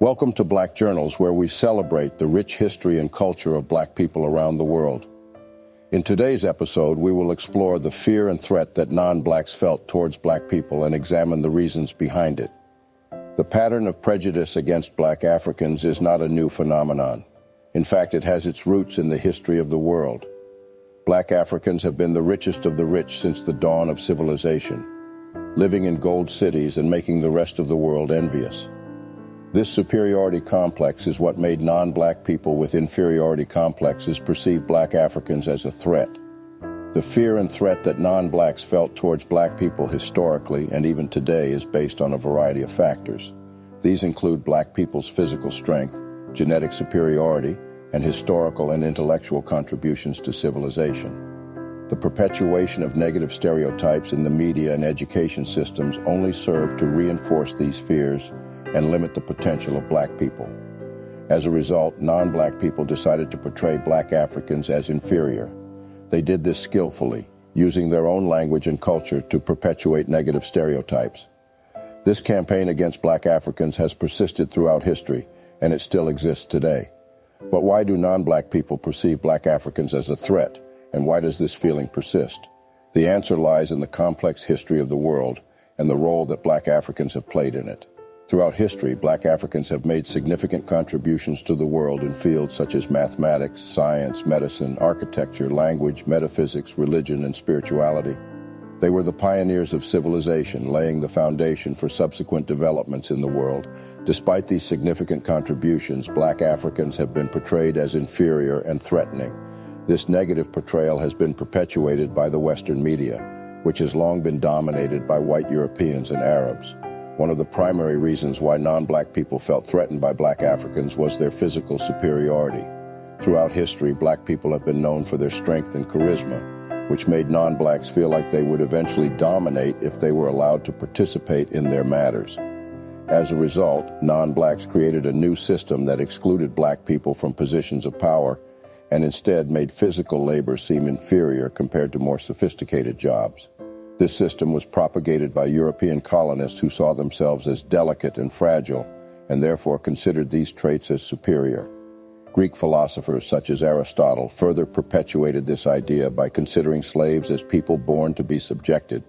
Welcome to Black Journals, where we celebrate the rich history and culture of Black people around the world. In today's episode, we will explore the fear and threat that non-Blacks felt towards Black people and examine the reasons behind it. The pattern of prejudice against Black Africans is not a new phenomenon. In fact, it has its roots in the history of the world. Black Africans have been the richest of the rich since the dawn of civilization, living in gold cities and making the rest of the world envious. This superiority complex is what made non-Black people with inferiority complexes perceive Black Africans as a threat. The fear and threat that non-Blacks felt towards Black people historically and even today is based on a variety of factors. These include Black people's physical strength, genetic superiority, and historical and intellectual contributions to civilization. The perpetuation of negative stereotypes in the media and education systems only serve to reinforce these fears and limit the potential of Black people. As a result, non-Black people decided to portray Black Africans as inferior. They did this skillfully, using their own language and culture to perpetuate negative stereotypes. This campaign against Black Africans has persisted throughout history, and it still exists today. But why do non-Black people perceive Black Africans as a threat, and why does this feeling persist? The answer lies in the complex history of the world and the role that Black Africans have played in it. Throughout history, Black Africans have made significant contributions to the world in fields such as mathematics, science, medicine, architecture, language, metaphysics, religion, and spirituality. They were the pioneers of civilization, laying the foundation for subsequent developments in the world. Despite these significant contributions, Black Africans have been portrayed as inferior and threatening. This negative portrayal has been perpetuated by the Western media, which has long been dominated by white Europeans and Arabs. One of the primary reasons why non-Black people felt threatened by Black Africans was their physical superiority. Throughout history, Black people have been known for their strength and charisma, which made non-Blacks feel like they would eventually dominate if they were allowed to participate in their matters. As a result, non-Blacks created a new system that excluded Black people from positions of power and instead made physical labor seem inferior compared to more sophisticated jobs. This system was propagated by European colonists who saw themselves as delicate and fragile and therefore considered these traits as superior. Greek philosophers such as Aristotle further perpetuated this idea by considering slaves as people born to be subjected,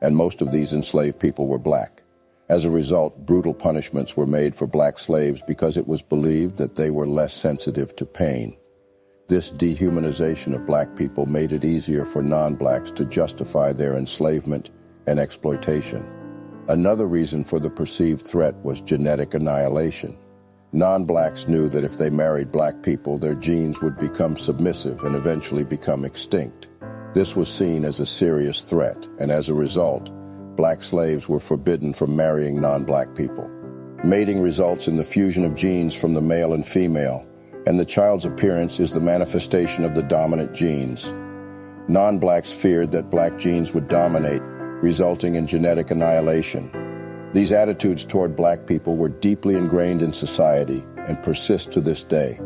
and most of these enslaved people were Black. As a result, brutal punishments were made for Black slaves because it was believed that they were less sensitive to pain. This dehumanization of Black people made it easier for non-Blacks to justify their enslavement and exploitation. Another reason for the perceived threat was genetic annihilation. Non-Blacks knew that if they married Black people, their genes would become submissive and eventually become extinct. This was seen as a serious threat, and as a result, Black slaves were forbidden from marrying non-Black people. Mating results in the fusion of genes from the male and female, and the child's appearance is the manifestation of the dominant genes. Non-Blacks feared that Black genes would dominate, resulting in genetic annihilation. These attitudes toward Black people were deeply ingrained in society and persist to this day.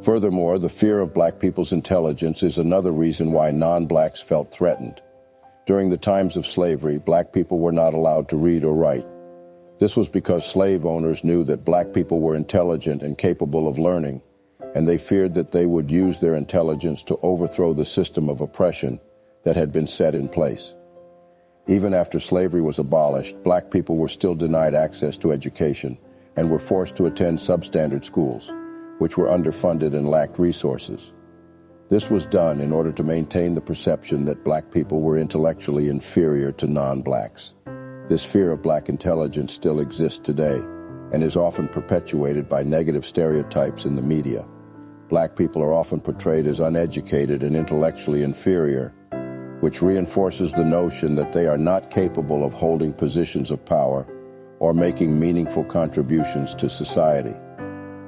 Furthermore, the fear of Black people's intelligence is another reason why non-Blacks felt threatened. During the times of slavery, Black people were not allowed to read or write. This was because slave owners knew that Black people were intelligent and capable of learning, and they feared that they would use their intelligence to overthrow the system of oppression that had been set in place. Even after slavery was abolished, Black people were still denied access to education and were forced to attend substandard schools, which were underfunded and lacked resources. This was done in order to maintain the perception that Black people were intellectually inferior to non-Blacks. This fear of Black intelligence still exists today and is often perpetuated by negative stereotypes in the media. Black people are often portrayed as uneducated and intellectually inferior, which reinforces the notion that they are not capable of holding positions of power or making meaningful contributions to society.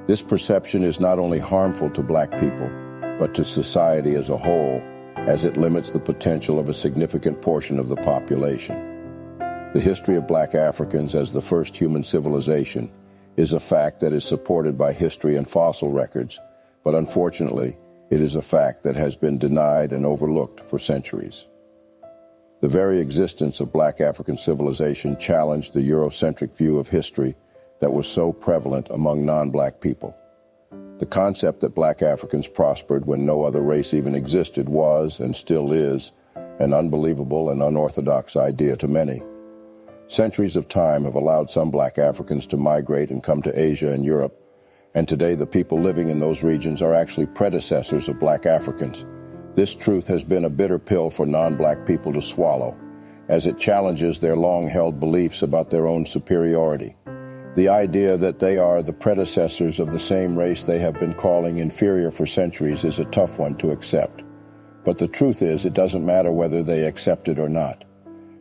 This perception is not only harmful to Black people, but to society as a whole, as it limits the potential of a significant portion of the population. The history of Black Africans as the first human civilization is a fact that is supported by history and fossil records, but unfortunately, it is a fact that has been denied and overlooked for centuries. The very existence of Black African civilization challenged the Eurocentric view of history that was so prevalent among non-black people. The concept that black Africans prospered when no other race even existed was, and still is, an unbelievable and unorthodox idea to many. Centuries of time have allowed some black Africans to migrate and come to Asia and Europe, and today the people living in those regions are actually predecessors of black Africans. This truth has been a bitter pill for non-black people to swallow, as it challenges their long-held beliefs about their own superiority. The idea that they are the predecessors of the same race they have been calling inferior for centuries is a tough one to accept. But the truth is, it doesn't matter whether they accept it or not.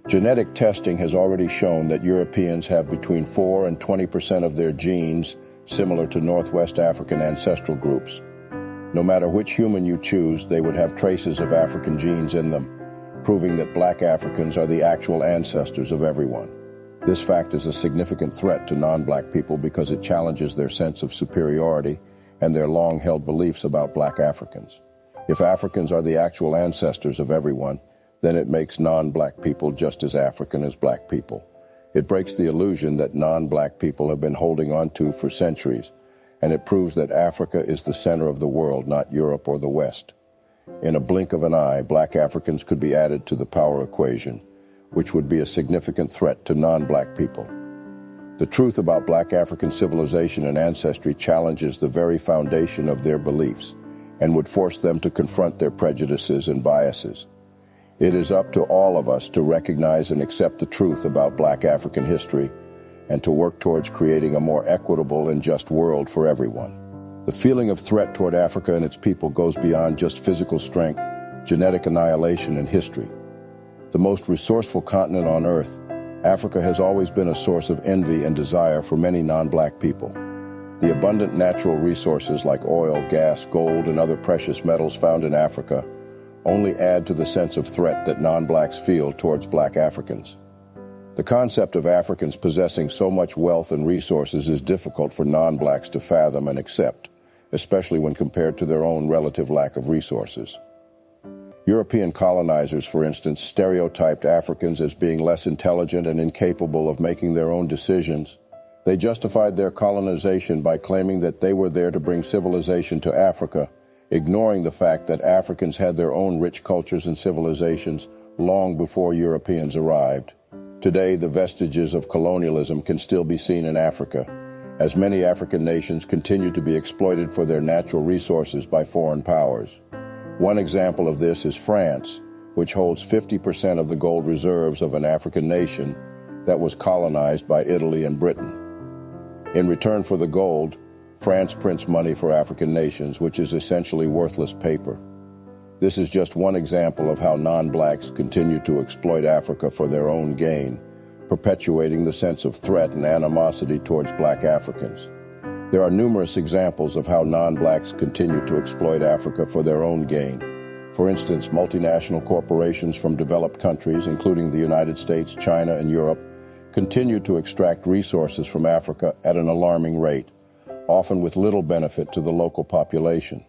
Genetic testing has already shown that Europeans have between 4 and 20% of their genes similar to Northwest African ancestral groups. No matter which human you choose, they would have traces of African genes in them, proving that black Africans are the actual ancestors of everyone. This fact is a significant threat to non-black people because it challenges their sense of superiority and their long-held beliefs about black Africans. If Africans are the actual ancestors of everyone, then it makes non-black people just as African as black people. It breaks the illusion that non-black people have been holding on to for centuries, and it proves that Africa is the center of the world, not Europe or the West. In a blink of an eye, black Africans could be added to the power equation, which would be a significant threat to non-black people. The truth about black African civilization and ancestry challenges the very foundation of their beliefs and would force them to confront their prejudices and biases. It is up to all of us to recognize and accept the truth about black African history and to work towards creating a more equitable and just world for everyone. The feeling of threat toward Africa and its people goes beyond just physical strength, genetic annihilation, and history. The most resourceful continent on Earth, Africa has always been a source of envy and desire for many non-black people. The abundant natural resources like oil, gas, gold, and other precious metals found in Africa only add to the sense of threat that non-blacks feel towards black Africans. The concept of Africans possessing so much wealth and resources is difficult for non-blacks to fathom and accept, especially when compared to their own relative lack of resources. European colonizers, for instance, stereotyped Africans as being less intelligent and incapable of making their own decisions. They justified their colonization by claiming that they were there to bring civilization to Africa, ignoring the fact that Africans had their own rich cultures and civilizations long before Europeans arrived. Today, the vestiges of colonialism can still be seen in Africa, as many African nations continue to be exploited for their natural resources by foreign powers. One example of this is France, which holds 50% of the gold reserves of an African nation that was colonized by Italy and Britain. In return for the gold, France prints money for African nations, which is essentially worthless paper. This is just one example of how non-blacks continue to exploit Africa for their own gain, perpetuating the sense of threat and animosity towards black Africans. There are numerous examples of how non-blacks continue to exploit Africa for their own gain. For instance, multinational corporations from developed countries, including the United States, China, and Europe, continue to extract resources from Africa at an alarming rate, often with little benefit to the local population.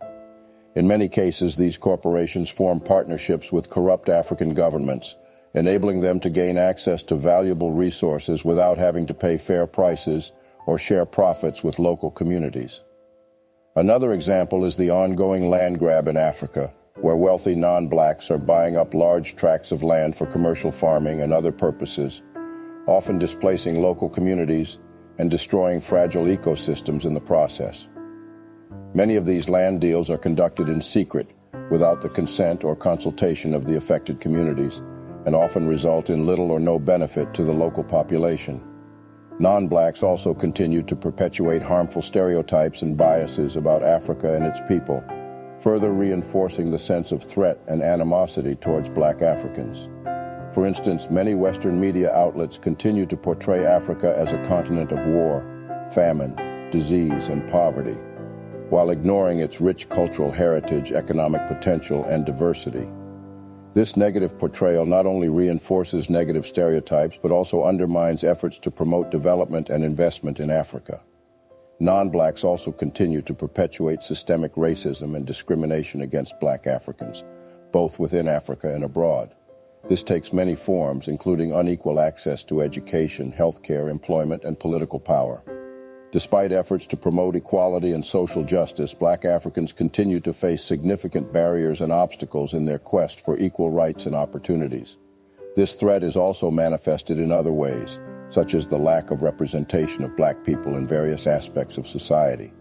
In many cases, these corporations form partnerships with corrupt African governments, enabling them to gain access to valuable resources without having to pay fair prices or share profits with local communities. Another example is the ongoing land grab in Africa, where wealthy non-blacks are buying up large tracts of land for commercial farming and other purposes, often displacing local communities and destroying fragile ecosystems in the process. Many of these land deals are conducted in secret, without the consent or consultation of the affected communities, and often result in little or no benefit to the local population. Non-blacks also continue to perpetuate harmful stereotypes and biases about Africa and its people, further reinforcing the sense of threat and animosity towards black Africans. For instance, many Western media outlets continue to portray Africa as a continent of war, famine, disease, and poverty, while ignoring its rich cultural heritage, economic potential, and diversity. This negative portrayal not only reinforces negative stereotypes, but also undermines efforts to promote development and investment in Africa. Non-blacks also continue to perpetuate systemic racism and discrimination against black Africans, both within Africa and abroad. This takes many forms, including unequal access to education, healthcare, employment, and political power. Despite efforts to promote equality and social justice, Black Africans continue to face significant barriers and obstacles in their quest for equal rights and opportunities. This threat is also manifested in other ways, such as the lack of representation of Black people in various aspects of society.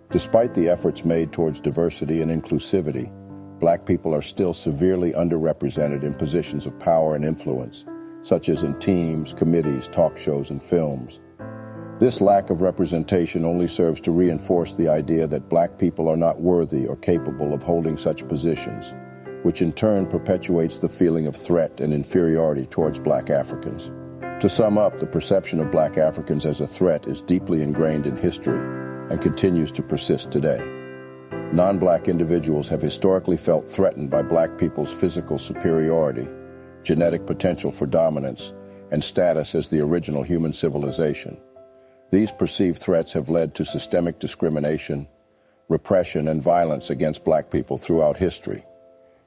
Despite the efforts made towards diversity and inclusivity, Black people are still severely underrepresented in positions of power and influence, such as in teams, committees, talk shows, and films. This lack of representation only serves to reinforce the idea that Black people are not worthy or capable of holding such positions, which in turn perpetuates the feeling of threat and inferiority towards Black Africans. To sum up, the perception of Black Africans as a threat is deeply ingrained in history and continues to persist today. Non-Black individuals have historically felt threatened by Black people's physical superiority, genetic potential for dominance, and status as the original human civilization. These perceived threats have led to systemic discrimination, repression, and violence against Black people throughout history.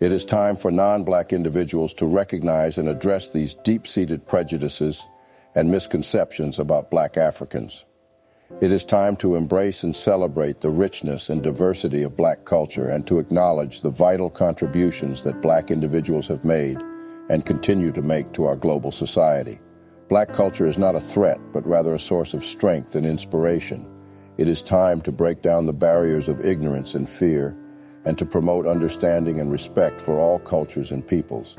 It is time for non-Black individuals to recognize and address these deep-seated prejudices and misconceptions about Black Africans. It is time to embrace and celebrate the richness and diversity of Black culture and to acknowledge the vital contributions that Black individuals have made and continue to make to our global society. Black culture is not a threat, but rather a source of strength and inspiration. It is time to break down the barriers of ignorance and fear and to promote understanding and respect for all cultures and peoples.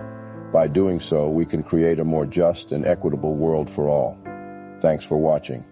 By doing so, we can create a more just and equitable world for all. Thanks for watching.